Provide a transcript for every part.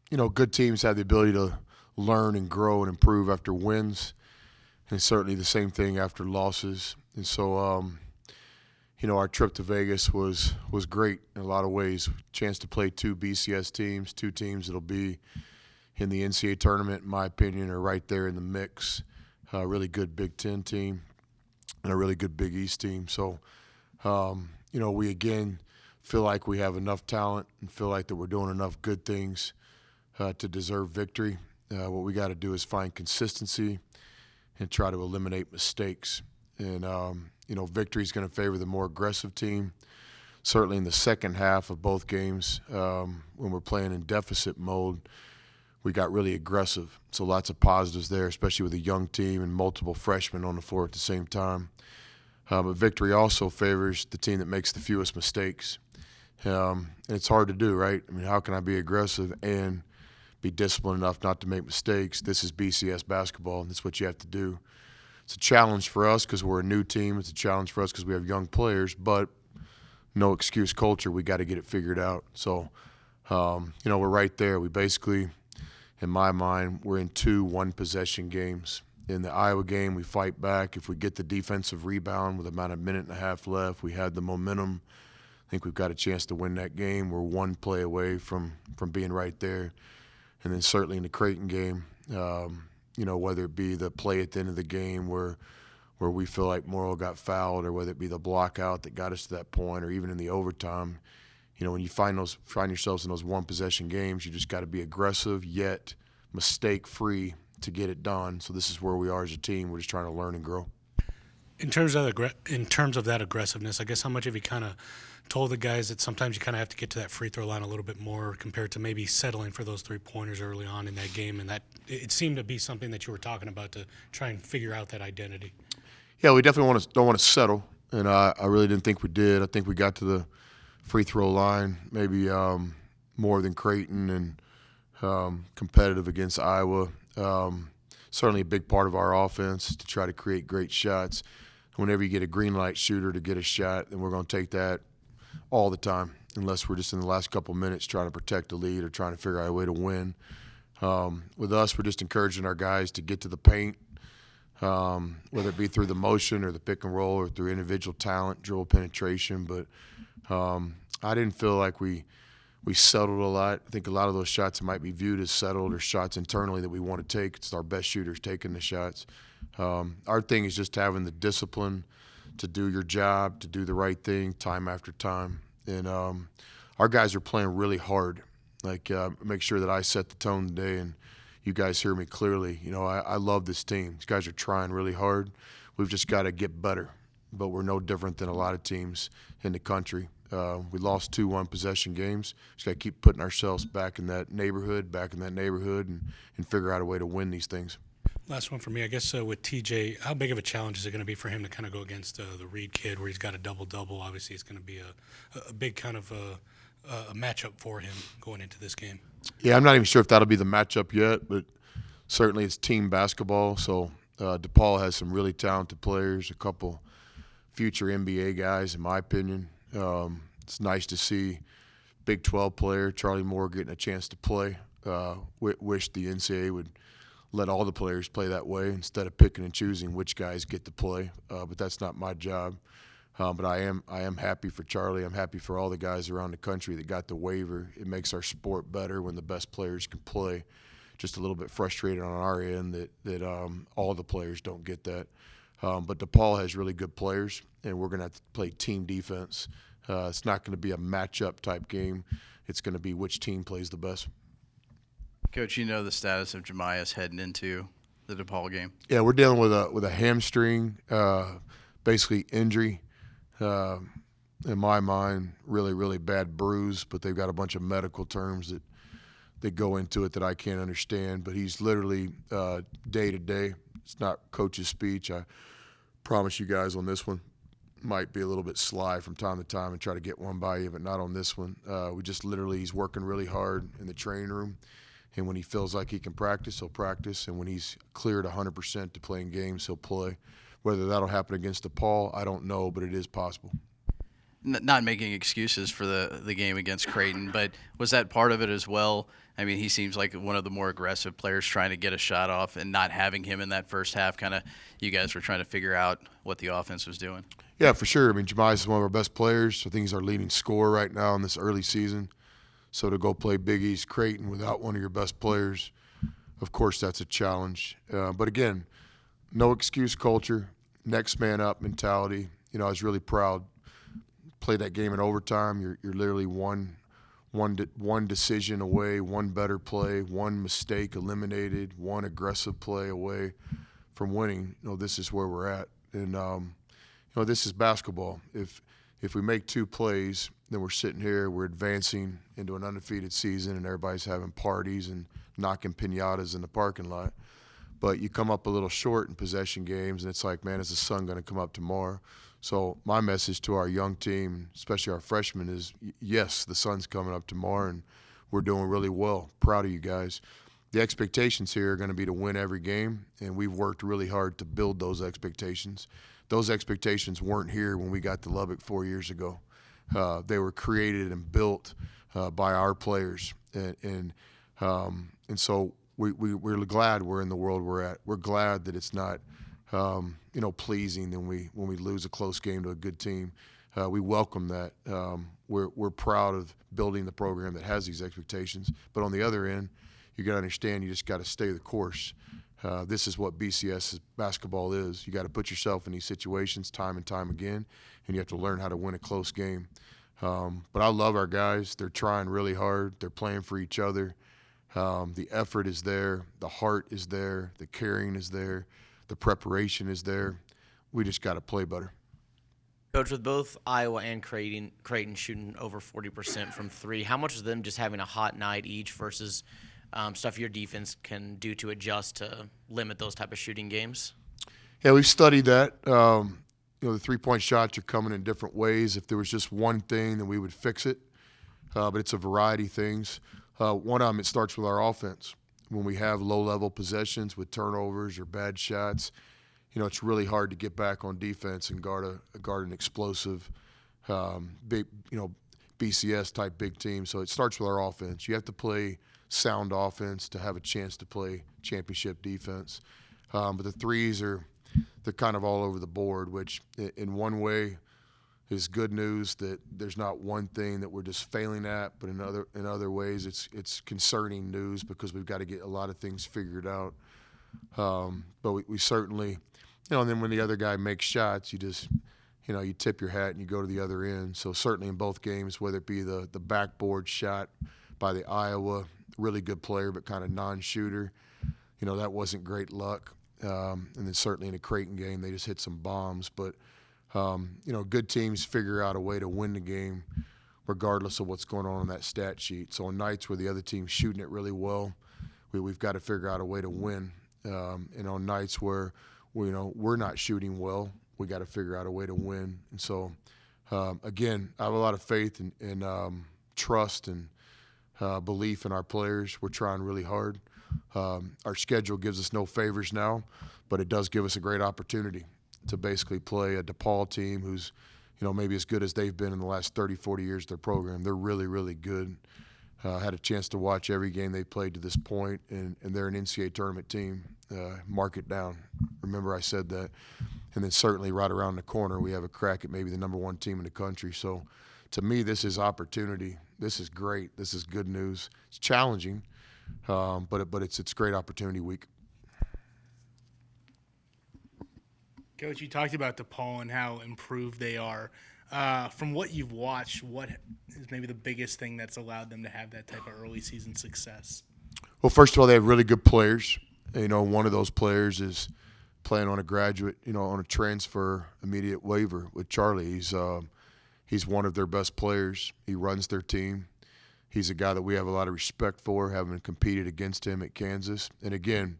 good teams have the ability to learn and grow and improve after wins, and certainly the same thing after losses. And so, our trip to Vegas was great in a lot of ways. Chance to play two BCS teams, two teams that'll be in the NCAA tournament, in my opinion, are right there in the mix. A really good Big Ten team and a really good Big East team. So, we again feel like we have enough talent and feel like that we're doing enough good things to deserve victory. What we got to do is find consistency and try to eliminate mistakes. And, victory is going to favor the more aggressive team. Certainly in the second half of both games, when we're playing in deficit mode, we got really aggressive. So lots of positives there, especially with a young team and multiple freshmen on the floor at the same time. But victory also favors the team that makes the fewest mistakes. And it's hard to do, right? I mean, how can I be aggressive and be disciplined enough not to make mistakes? This is BCS basketball, and that's what you have to do. It's a challenge for us because we're a new team. It's a challenge for us because we have young players, but no excuse culture. We got to get it figured out. So, we're right there. We basically, in my mind, we're in 2 one-possession games. In the Iowa game, we fight back. If we get the defensive rebound with about a minute and a half left, we had the momentum. I think we've got a chance to win that game. We're one play away from being right there. And then certainly in the Creighton game, whether it be the play at the end of the game where we feel like Morrow got fouled, or whether it be the block out that got us to that point, or even in the overtime, when you find yourselves in those one-possession games, you just got to be aggressive yet mistake-free to get it done. So this is where we are as a team. We're just trying to learn and grow. In terms of that aggressiveness, I guess how much have you kind of told the guys that sometimes you kind of have to get to that free throw line a little bit more compared to maybe settling for those 3-pointers early on in that game, and that it seemed to be something that you were talking about to try and figure out that identity? Yeah, we definitely don't want to settle, and I really didn't think we did. I think we got to the free throw line maybe more than Creighton and competitive against Iowa. Certainly a big part of our offense to try to create great shots. Whenever you get a green light shooter to get a shot, then we're going to take that all the time, unless we're just in the last couple minutes trying to protect the lead or trying to figure out a way to win. With us, we're just encouraging our guys to get to the paint, whether it be through the motion or the pick and roll or through individual talent, dribble penetration. But I didn't feel like we settled a lot. I think a lot of those shots might be viewed as settled or shots internally that we want to take. It's our best shooters taking the shots. Our thing is just having the discipline to do your job, to do the right thing time after time. And our guys are playing really hard. Make sure that I set the tone today and you guys hear me clearly. I love this team. These guys are trying really hard. We've just got to get better. But we're no different than a lot of teams in the country. We lost 2 one-possession games. Just got to keep putting ourselves back in that neighborhood, and figure out a way to win these things. Last one for me, I guess, with TJ, how big of a challenge is it going to be for him to kind of go against the Reed kid where he's got a double-double? Obviously, it's going to be a big kind of a matchup for him going into this game. Yeah, I'm not even sure if that'll be the matchup yet, but certainly it's team basketball. So DePaul has some really talented players, a couple future NBA guys, in my opinion. It's nice to see Big 12 player Charlie Moore getting a chance to play. Wish the NCAA would let all the players play that way instead of picking and choosing which guys get to play. But that's not my job. But I am happy for Charlie. I'm happy for all the guys around the country that got the waiver. It makes our sport better when the best players can play. Just a little bit frustrated on our end that all the players don't get that. But DePaul has really good players, and we're going to have to play team defense. It's not going to be a matchup type game. It's going to be which team plays the best. Coach, you know the status of Jemias heading into the DePaul game. Yeah, we're dealing with a hamstring, basically injury. In my mind, really, really bad bruise, but they've got a bunch of medical terms that go into it that I can't understand. But he's literally day to day. It's not coach's speech. I promise you guys on this one. Might be a little bit sly from time to time and try to get one by you, but not on this one. He's working really hard in the training room. And when he feels like he can practice, he'll practice. And when he's cleared 100% to playing games, he'll play. Whether that'll happen against DePaul, I don't know, but it is possible. not making excuses for the game against Creighton, but was that part of it as well? I mean, he seems like one of the more aggressive players trying to get a shot off, and not having him in that first half, kind of you guys were trying to figure out what the offense was doing. Yeah, for sure. I mean, Jemias is one of our best players. I think he's our leading scorer right now in this early season. So to go play Big East Creighton without one of your best players, of course, that's a challenge. But again, no excuse culture, next man up mentality. I was really proud. Played that game in overtime. You're literally one decision away, one better play, one mistake eliminated, one aggressive play away from winning. This is where we're at, and this is basketball. If we make two plays, then we're sitting here, we're advancing into an undefeated season, and everybody's having parties and knocking piñatas in the parking lot. But you come up a little short in possession games, and it's like, man, is the sun going to come up tomorrow? So my message to our young team, especially our freshmen, is yes, the sun's coming up tomorrow, and we're doing really well. Proud of you guys. The expectations here are going to be to win every game, and we've worked really hard to build those expectations. Those expectations weren't here when we got to Lubbock 4 years ago. They were created and built by our players, and so we're glad we're in the world we're at. We're glad that it's not pleasing when we lose a close game to a good team. We welcome that. We're proud of building the program that has these expectations. But on the other end, you got to understand you just got to stay the course. This is what BCS basketball is. You got to put yourself in these situations time and time again, and you have to learn how to win a close game. But I love our guys. They're trying really hard. They're playing for each other. The effort is there. The heart is there. The caring is there. The preparation is there. We just got to play better. Coach, with both Iowa and Creighton shooting over 40% from three, how much is them just having a hot night each versus stuff your defense can do to adjust to limit those type of shooting games? Yeah, we've studied that. The three-point shots are coming in different ways. If there was just one thing, then we would fix it. But it's a variety of things. One of them, it starts with our offense. When we have low-level possessions with turnovers or bad shots, it's really hard to get back on defense and guard an explosive, big, BCS-type big team. So it starts with our offense. You have to play sound offense to have a chance to play championship defense. But the threes they're kind of all over the board, which in one way is good news that there's not one thing that we're just failing at, but in other ways it's concerning news because we've got to get a lot of things figured out. But we certainly, and then when the other guy makes shots, you just, you tip your hat and you go to the other end. So certainly in both games, whether it be the backboard shot by the Iowa, really good player but kind of non-shooter, that wasn't great luck. And then certainly in the Creighton game, they just hit some bombs. But good teams figure out a way to win the game regardless of what's going on that stat sheet. So on nights where the other team's shooting it really well, we've got to figure out a way to win. And on nights where we're not shooting well, we got to figure out a way to win. And so, again, I have a lot of faith and trust and belief in our players. We're trying really hard. Our schedule gives us no favors now, but it does give us a great opportunity to basically play a DePaul team who's, maybe as good as they've been in the last 30, 40 years of their program. They're really, really good. Had a chance to watch every game they played to this point, and they're an NCAA tournament team. Mark it down. Remember I said that. And then certainly right around the corner, we have a crack at maybe the number one team in the country. So to me, this is opportunity. This is great. This is good news. It's challenging, but it's great opportunity week. Coach, you talked about DePaul and how improved they are. From what you've watched, what is maybe the biggest thing that's allowed them to have that type of early season success? Well, first of all, they have really good players. One of those players is playing on a graduate, on a transfer immediate waiver with Charlie. He's one of their best players. He runs their team. He's a guy that we have a lot of respect for, having competed against him at Kansas. And again,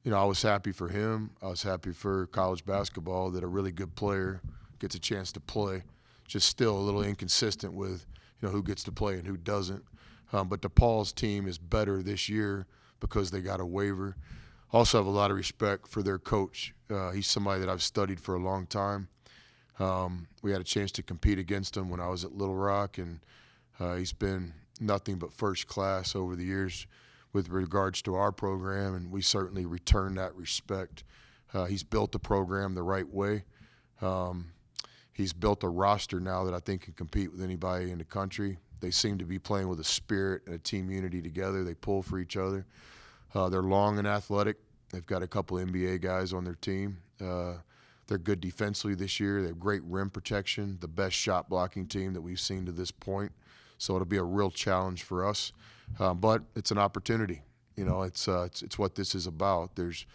I was happy for him. I was happy for college basketball that a really good player gets a chance to play. Just still a little inconsistent with, who gets to play and who doesn't. But DePaul's team is better this year because they got a waiver. Also have a lot of respect for their coach. He's somebody that I've studied for a long time. We had a chance to compete against him when I was at Little Rock, and he's been nothing but first class over the years with regards to our program, and we certainly return that respect. He's built the program the right way. He's built a roster now that I think can compete with anybody in the country. They seem to be playing with a spirit and a team unity together. They pull for each other. They're long and athletic. They've got a couple NBA guys on their team. They're good defensively this year. They have great rim protection, the best shot blocking team that we've seen to this point. So it'll be a real challenge for us, but it's an opportunity. You know, it's what this is about. There's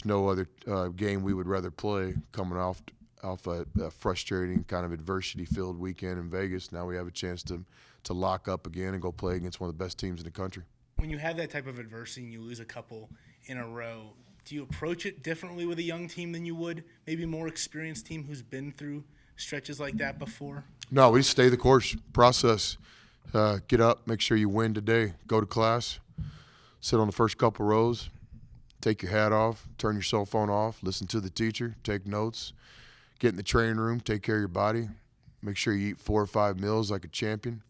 no other game we would rather play coming off a frustrating kind of adversity-filled weekend in Vegas. Now we have a chance to lock up again and go play against one of the best teams in the country. When you have that type of adversity and you lose a couple in a row, do you approach it differently with a young team than you would maybe a more experienced team who's been through stretches like that before? No, we stay the course, process. Get up, make sure you win today. Go to class, sit on the first couple rows, take your hat off, turn your cell phone off, listen to the teacher, take notes, get in the training room, take care of your body, make sure you eat 4 or 5 meals like a champion,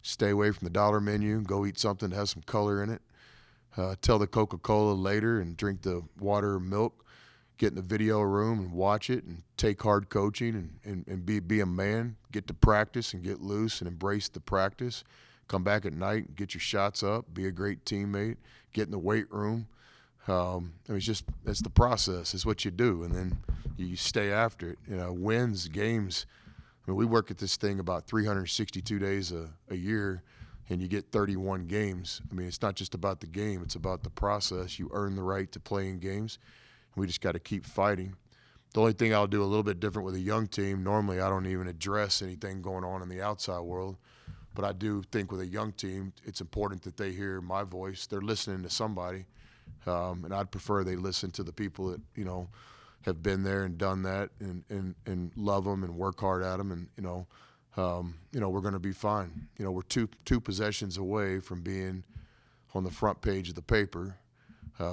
stay away from the dollar menu, go eat something that has some color in it. Tell the Coca-Cola later and drink the water or milk. Get in the video room and watch it and take hard coaching and be a man. Get to practice and get loose and embrace the practice. Come back at night and get your shots up. Be a great teammate. Get in the weight room. That's the process. It's what you do, and then you stay after it. You know, wins, games. I mean, we work at this thing about 362 days a year, and you get 31 games. I mean, it's not just about the game. It's about the process. You earn the right to play in games. We just got to keep fighting. The only thing I'll do a little bit different with a young team, normally I don't even address anything going on in the outside world, but I do think with a young team, it's important that they hear my voice. They're listening to somebody, and I'd prefer they listen to the people that, you know, have been there and done that and love them and work hard at them, and, we're going to be fine. You know, we're two possessions away from being on the front page of the paper.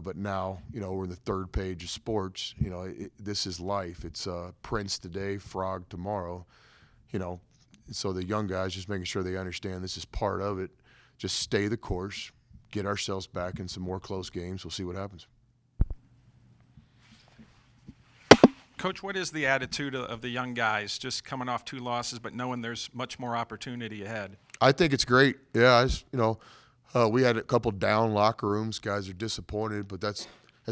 But now, you know, we're the third page of sports. You know, this is life. It's Prince today, Frog tomorrow. You know, so the young guys, just making sure they understand this is part of it. Just stay the course, get ourselves back in some more close games. We'll see what happens. Coach, what is the attitude of the young guys, just coming off 2 losses, but knowing there's much more opportunity ahead? I think it's great. Yeah, we had a couple down locker rooms. Guys are disappointed, but that's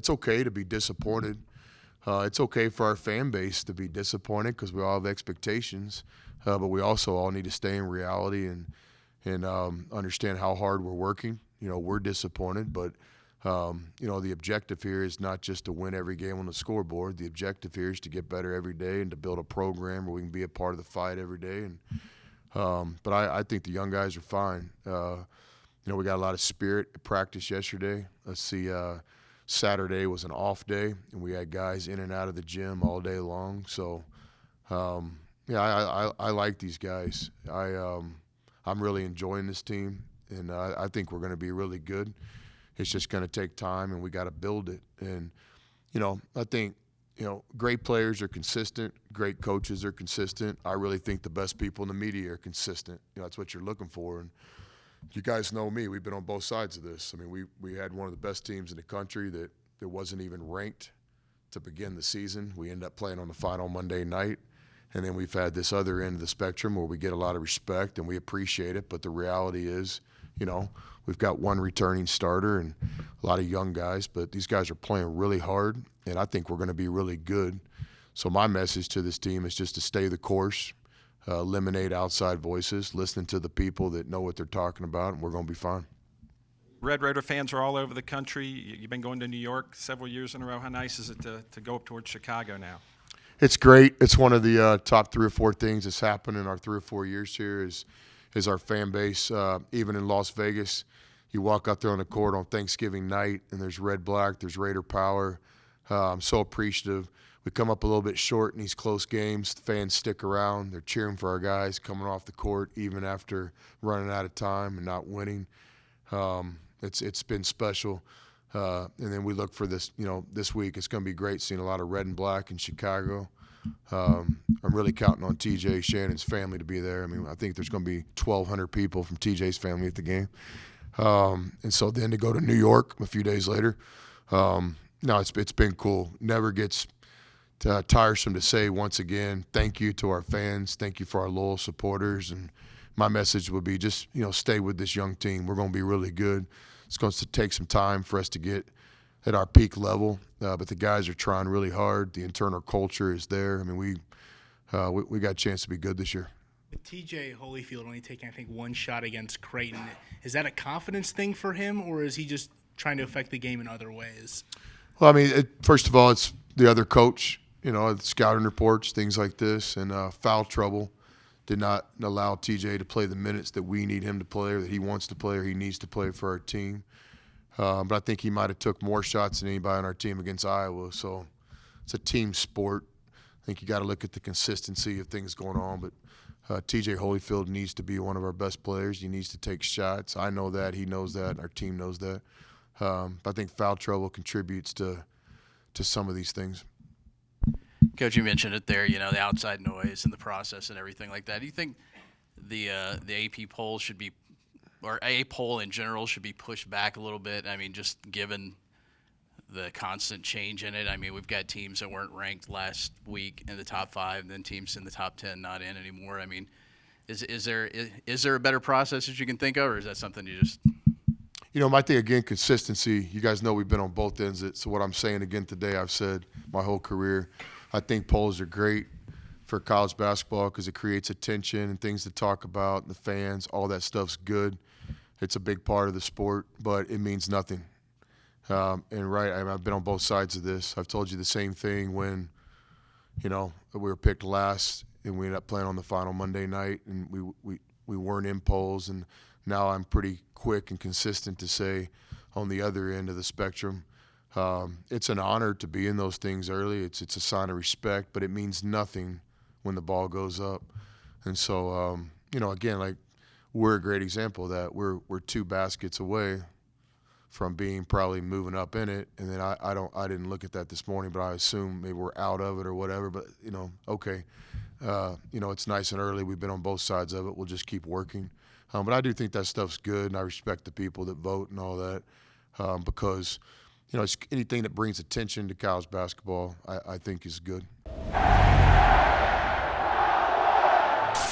okay to be disappointed. It's okay for our fan base to be disappointed because we all have expectations, but we also all need to stay in reality and understand how hard we're working. You know, we're disappointed, but the objective here is not just to win every game on the scoreboard. The objective here is to get better every day and to build a program where we can be a part of the fight every day. And but I think the young guys are fine. We got a lot of spirit at practice yesterday. Let's see, Saturday was an off day, and we had guys in and out of the gym all day long. So, I like these guys. I'm really enjoying this team, and I think we're going to be really good. It's just going to take time, and we got to build it. And, I think, great players are consistent. Great coaches are consistent. I really think the best people in the media are consistent. That's what you're looking for. And you guys know me. We've been on both sides of this. I mean, we had one of the best teams in the country that wasn't even ranked to begin the season. We ended up playing on the final Monday night. And then we've had this other end of the spectrum where we get a lot of respect and we appreciate it. But the reality is, we've got one returning starter and a lot of young guys. But these guys are playing really hard, and I think we're going to be really good. So my message to this team is just to stay the course, eliminate outside voices, listen to the people that know what they're talking about, and we're going to be fine. Red Raider fans are all over the country. You've been going to New York several years in a row. How nice is it to go up towards Chicago now? It's great. It's one of the top 3 or 4 things that's happened in our 3 or 4 years here is our fan base. Even in Las Vegas, you walk out there on the court on Thanksgiving night, and there's red, black, there's Raider power. I'm so appreciative. We come up a little bit short in these close games. The fans stick around. They're cheering for our guys coming off the court, even after running out of time and not winning. It's been special. And then we look for this, this week. It's going to be great seeing a lot of red and black in Chicago. I'm really counting on TJ Shannon's family to be there. I mean, I think there's going to be 1,200 people from TJ's family at the game. And so then to go to New York a few days later, no, it's been cool. Never gets tiresome to say once again, thank you to our fans. Thank you for our loyal supporters. And my message would be just, stay with this young team. We're going to be really good. It's going to take some time for us to get at our peak level, but the guys are trying really hard. The internal culture is there. I mean, we got a chance to be good this year. With TJ Holyfield only taking, I think, one shot against Creighton, is that a confidence thing for him, or is he just trying to affect the game in other ways? Well, I mean, first of all, it's the other coach, scouting reports, things like this, and foul trouble did not allow TJ to play the minutes that we need him to play, or that he wants to play, or he needs to play for our team. But I think he might have took more shots than anybody on our team against Iowa. So it's a team sport. I think you got to look at the consistency of things going on. But TJ Holyfield needs to be one of our best players. He needs to take shots. I know that. He knows that. Our team knows that. But I think foul trouble contributes to some of these things. Coach, you mentioned it there, the outside noise and the process and everything like that. Do you think the AP poll should be, or a poll in general, should be pushed back a little bit? I mean, just given the constant change in it. I mean, we've got teams that weren't ranked last week in the top 5, and then teams in the top 10 not in anymore. I mean, is there a better process that you can think of, or is that something you just? My thing, again, consistency. You guys know we've been on both ends of it. So what I'm saying again today, I've said my whole career. I think polls are great for college basketball because it creates attention and things to talk about, and the fans, all that stuff's good. It's a big part of the sport, but it means nothing. I've been on both sides of this. I've told you the same thing when, we were picked last and we ended up playing on the final Monday night, and we weren't in polls. And now I'm pretty quick and consistent to say on the other end of the spectrum, it's an honor to be in those things early. It's a sign of respect, but it means nothing when the ball goes up. And so, again, like we're a great example of that. We're 2 baskets away from being probably moving up in it. And then I didn't look at that this morning, but I assume maybe we're out of it or whatever. But okay, it's nice and early. We've been on both sides of it. We'll just keep working. But I do think that stuff's good, and I respect the people that vote and all that because it's anything that brings attention to college basketball, I think is good.